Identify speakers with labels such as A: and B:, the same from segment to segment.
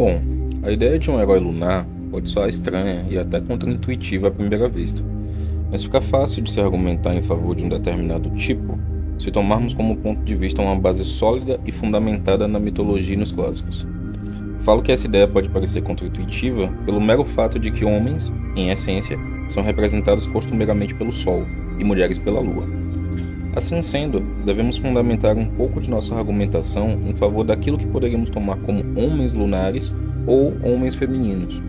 A: Bom, a ideia de um herói lunar pode soar estranha e até contraintuitiva à primeira vista, mas fica fácil de se argumentar em favor de um determinado tipo se tomarmos como ponto de vista uma base sólida e fundamentada na mitologia e nos clássicos. Falo que essa ideia pode parecer contraintuitiva pelo mero fato de que homens, em essência, são representados costumeiramente pelo Sol e mulheres pela Lua. Assim sendo, devemos fundamentar um pouco de nossa argumentação em favor daquilo que poderíamos tomar como homens lunares ou homens femininos.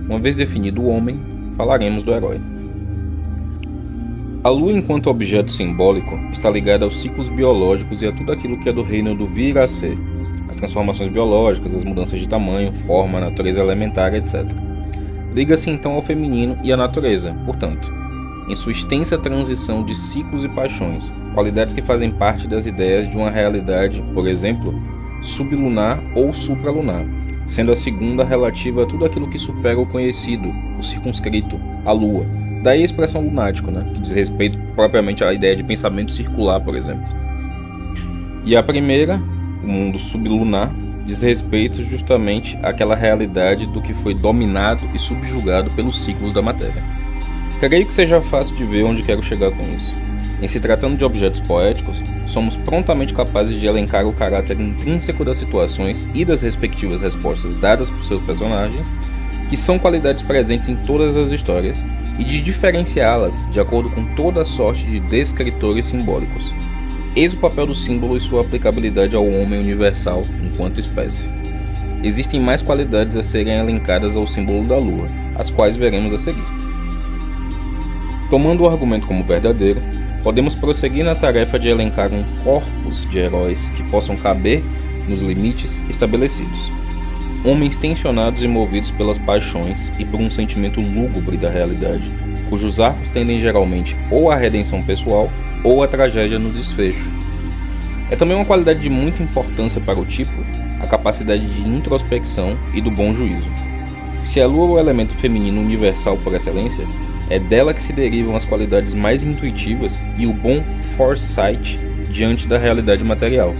A: Uma vez definido o homem, falaremos do herói. A Lua, enquanto objeto simbólico, está ligada aos ciclos biológicos e a tudo aquilo que é do reino do vir a ser, as transformações biológicas, as mudanças de tamanho, forma, natureza elementar, etc. Liga-se então ao feminino e à natureza, portanto, em sua extensa transição de ciclos e paixões, qualidades que fazem parte das ideias de uma realidade, por exemplo, sublunar ou supralunar, sendo a segunda relativa a tudo aquilo que supera o conhecido, o circunscrito, a Lua. Daí a expressão lunático, que diz respeito propriamente à ideia de pensamento circular, por exemplo. E a primeira, o mundo sublunar, diz respeito justamente àquela realidade do que foi dominado e subjugado pelos ciclos da matéria. Creio que seja fácil de ver onde quero chegar com isso. Em se tratando de objetos poéticos, somos prontamente capazes de elencar o caráter intrínseco das situações e das respectivas respostas dadas por seus personagens, que são qualidades presentes em todas as histórias, e de diferenciá-las de acordo com toda a sorte de descritores simbólicos. Eis o papel do símbolo e sua aplicabilidade ao homem universal enquanto espécie. Existem mais qualidades a serem elencadas ao símbolo da Lua, as quais veremos a seguir. Tomando o argumento como verdadeiro, podemos prosseguir na tarefa de elencar um corpus de heróis que possam caber nos limites estabelecidos. Homens tensionados e movidos pelas paixões e por um sentimento lúgubre da realidade, cujos arcos tendem geralmente ou à redenção pessoal ou à tragédia no desfecho. É também uma qualidade de muita importância para o tipo a capacidade de introspecção e do bom juízo. Se a Lua é o elemento feminino universal por excelência, é dela que se derivam as qualidades mais intuitivas e o bom foresight diante da realidade material.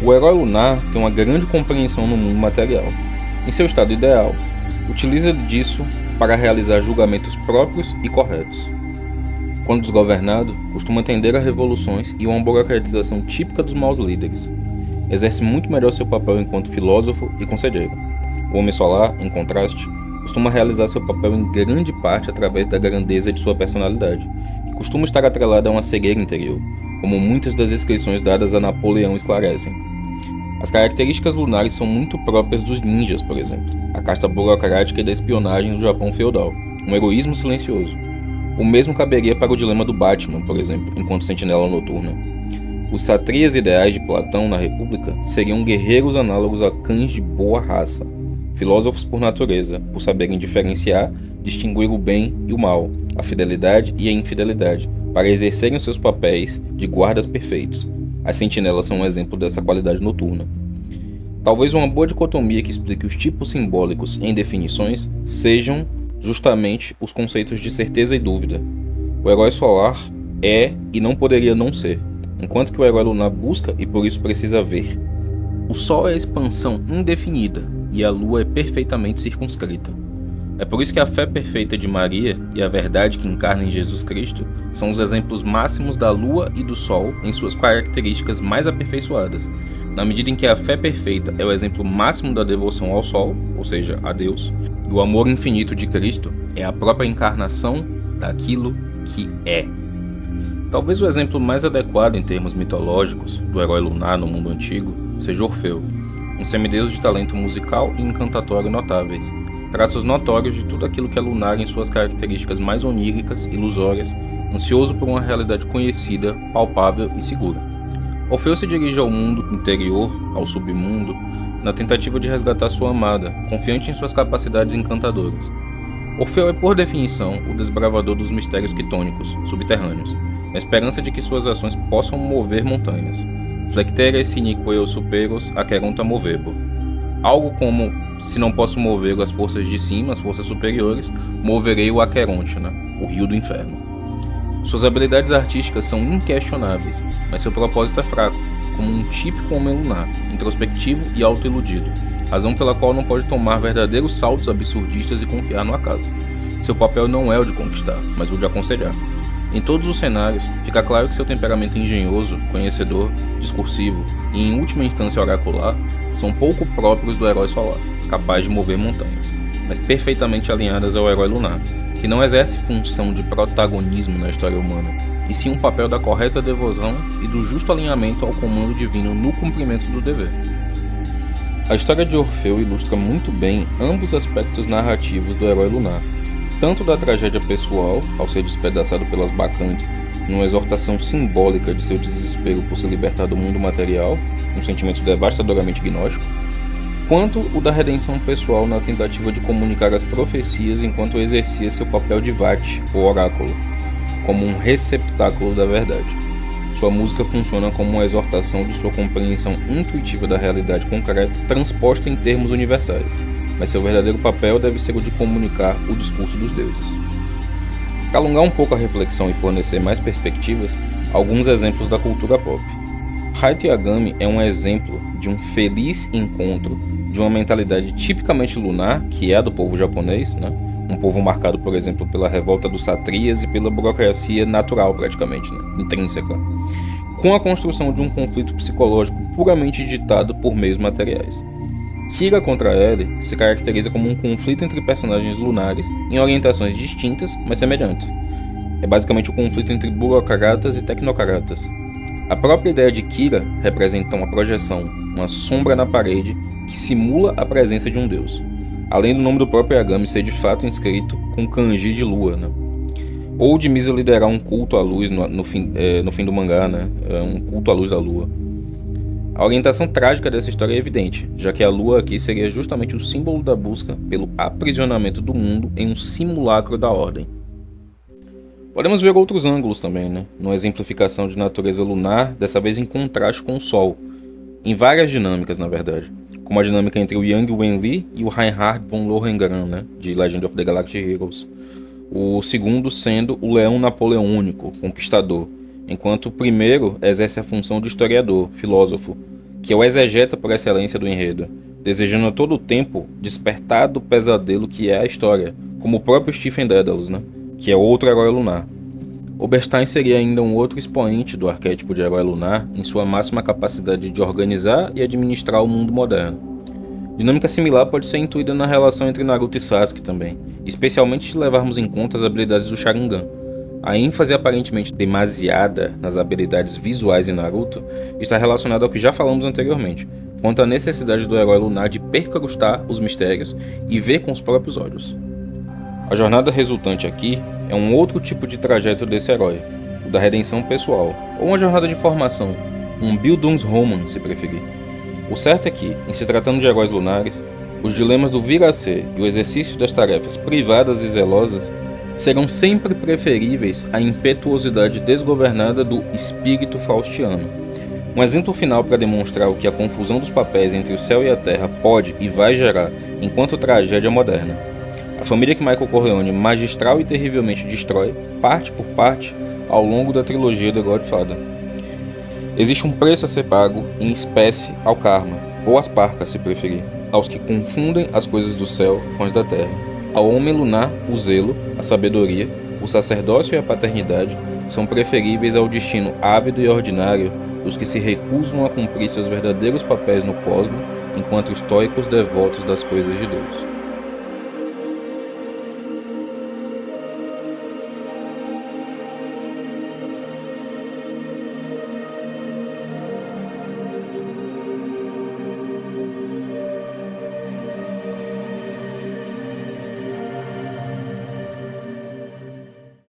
A: O herói lunar tem uma grande compreensão no mundo material. Em seu estado ideal, utiliza disso para realizar julgamentos próprios e corretos. Quando desgovernado, costuma tender a revoluções e uma burocratização típica dos maus líderes. Exerce muito melhor seu papel enquanto filósofo e conselheiro. O homem solar, em contraste, costuma realizar seu papel em grande parte através da grandeza de sua personalidade, que costuma estar atrelada a uma cegueira interior, como muitas das descrições dadas a Napoleão esclarecem. As características lunares são muito próprias dos ninjas, por exemplo, a casta burocrática e da espionagem do Japão feudal, um heroísmo silencioso. O mesmo caberia para o dilema do Batman, por exemplo, enquanto sentinela noturna. Os satrias ideais de Platão na República seriam guerreiros análogos a cães de boa raça, filósofos por natureza, por saberem diferenciar, distinguir o bem e o mal, a fidelidade e a infidelidade, para exercerem seus papéis de guardas perfeitos. As sentinelas são um exemplo dessa qualidade noturna. Talvez uma boa dicotomia que explique os tipos simbólicos em definições sejam justamente os conceitos de certeza e dúvida. O herói solar é e não poderia não ser, enquanto que o herói lunar busca e por isso precisa ver. O Sol é a expansão indefinida e a Lua é perfeitamente circunscrita. É por isso que a fé perfeita de Maria e a verdade que encarna em Jesus Cristo são os exemplos máximos da Lua e do Sol em suas características mais aperfeiçoadas, na medida em que a fé perfeita é o exemplo máximo da devoção ao Sol, ou seja, a Deus, e o amor infinito de Cristo é a própria encarnação daquilo que é. Talvez o exemplo mais adequado em termos mitológicos do herói lunar no mundo antigo seja Orfeu, um semideus de talento musical e encantatório notáveis, traços notórios de tudo aquilo que é lunar em suas características mais oníricas, ilusórias, ansioso por uma realidade conhecida, palpável e segura. Orfeu se dirige ao mundo interior, ao submundo, na tentativa de resgatar sua amada, confiante em suas capacidades encantadoras. Orfeu é, por definição, o desbravador dos mistérios quitônicos, subterrâneos, na esperança de que suas ações possam mover montanhas. Flectere sinique superos aqueronta movebo. Algo como, se não posso mover as forças de cima, as forças superiores, moverei o Aqueronte, o rio do inferno. Suas habilidades artísticas são inquestionáveis, mas seu propósito é fraco, como um típico homem lunar, introspectivo e autoiludido, razão pela qual não pode tomar verdadeiros saltos absurdistas e confiar no acaso. Seu papel não é o de conquistar, mas o de aconselhar. Em todos os cenários, fica claro que seu temperamento engenhoso, conhecedor, discursivo e, em última instância, oracular, são pouco próprios do herói solar, capaz de mover montanhas, mas perfeitamente alinhadas ao herói lunar, que não exerce função de protagonismo na história humana, e sim um papel da correta devoção e do justo alinhamento ao comando divino no cumprimento do dever. A história de Orfeu ilustra muito bem ambos aspectos narrativos do herói lunar, tanto da tragédia pessoal, ao ser despedaçado pelas bacantes, numa exortação simbólica de seu desespero por se libertar do mundo material, um sentimento devastadoramente gnóstico, quanto o da redenção pessoal na tentativa de comunicar as profecias enquanto exercia seu papel de vate, ou oráculo, como um receptáculo da verdade. Sua música funciona como uma exortação de sua compreensão intuitiva da realidade concreta, transposta em termos universais, mas seu verdadeiro papel deve ser o de comunicar o discurso dos deuses. Para alongar um pouco a reflexão e fornecer mais perspectivas, alguns exemplos da cultura pop. Haito Yagami é um exemplo de um feliz encontro de uma mentalidade tipicamente lunar, que é a do povo japonês, um povo marcado, por exemplo, pela revolta dos satrias e pela burocracia natural, praticamente, intrínseca, com a construção de um conflito psicológico puramente ditado por meios materiais. Kira contra Ellie se caracteriza como um conflito entre personagens lunares em orientações distintas, mas semelhantes. É basicamente o conflito entre burocratas e tecnocratas. A própria ideia de Kira representa uma projeção, uma sombra na parede que simula a presença de um deus, além do nome do próprio Yagami ser de fato inscrito com kanji de lua, ou de Misa liderar um culto à luz no fim do mangá, um culto à luz da lua. A orientação trágica dessa história é evidente, já que a lua aqui seria justamente o símbolo da busca pelo aprisionamento do mundo em um simulacro da ordem. Podemos ver outros ângulos também, numa exemplificação de natureza lunar, dessa vez em contraste com o Sol, em várias dinâmicas, na verdade, como a dinâmica entre o Yang Wenli e o Reinhard von Lohengrin, de Legend of the Galactic Heroes, o segundo sendo o leão napoleônico, conquistador, enquanto o primeiro exerce a função de historiador, filósofo, que é o exegeta por excelência do enredo, desejando a todo tempo despertar do pesadelo que é a história, como o próprio Stephen Dedalus, que é outro herói lunar. Oberstein seria ainda um outro expoente do arquétipo de herói lunar em sua máxima capacidade de organizar e administrar o mundo moderno. Dinâmica similar pode ser intuída na relação entre Naruto e Sasuke também, especialmente se levarmos em conta as habilidades do Sharingan. A ênfase aparentemente demasiada nas habilidades visuais em Naruto está relacionada ao que já falamos anteriormente, quanto à necessidade do herói lunar de percrustar os mistérios e ver com os próprios olhos. A jornada resultante aqui é um outro tipo de trajeto desse herói, o da redenção pessoal, ou uma jornada de formação, um Bildungsroman se preferir. O certo é que, em se tratando de heróis lunares, os dilemas do vir a ser e o exercício das tarefas privadas e zelosas serão sempre preferíveis à impetuosidade desgovernada do espírito faustiano. Um exemplo final para demonstrar o que a confusão dos papéis entre o céu e a terra pode e vai gerar enquanto tragédia moderna. A família que Michael Corleone magistral e terrivelmente destrói, parte por parte, ao longo da trilogia The Godfather. Existe um preço a ser pago em espécie ao karma, ou às parcas se preferir, aos que confundem as coisas do céu com as da terra. Ao homem lunar, o zelo, a sabedoria, o sacerdócio e a paternidade são preferíveis ao destino ávido e ordinário dos que se recusam a cumprir seus verdadeiros papéis no cosmo enquanto estoicos devotos das coisas de Deus.